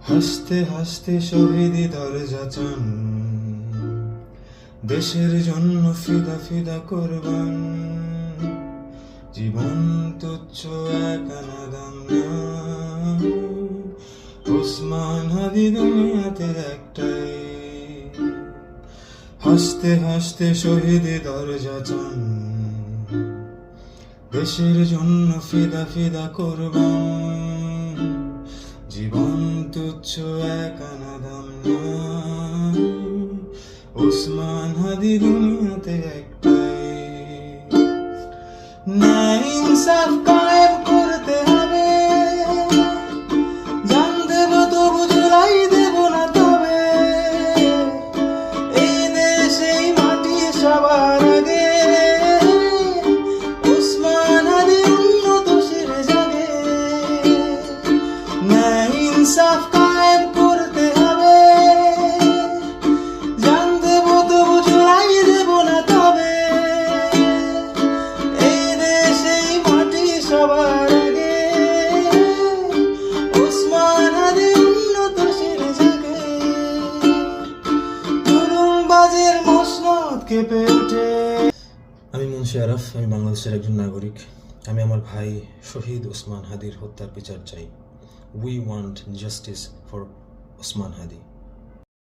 হাসতে হাসতে শহীদি দরজা চান, দেশের জন্য ফিদা ফিদা করবান। জীবন তুচ্ছ এক আনা দাম না, ওসমান হাদি দুনিয়াতে একটাই। হাসতে হাসতে শহীদি দরজা চান, দেশের জন্য ফিদা ফিদা করবান। জীবন তুচ্ছ এক আনা দাম না, ওসমান হাদি দুনিয়াতে একটাই। ন্যায় ইনসাফ কায়েম করতে হবে, জান দেব তবু জুলাই দেব না তবে। এই দেশ এই মাটি সবার আগে, ওসমান হাদি উন্নত শিরে জাগে। ন্যায় ইনসাফ কায়েম করতে হবে, জান দেব তবু জুলাই দেব না তবে। এই দেশ এই মাটি সবার আগে, ওসমান হাদি উন্নত শিরে জাগে। জুলুমবাজের মসনদ কেঁপে ওঠে। আমি মুন্সি আরাফ, আমি বাংলাদেশের একজন নাগরিক। আমি আমার ভাই শহীদ ওসমান হাদির হত্যার বিচার চাই। We want justice for Osman Hadi.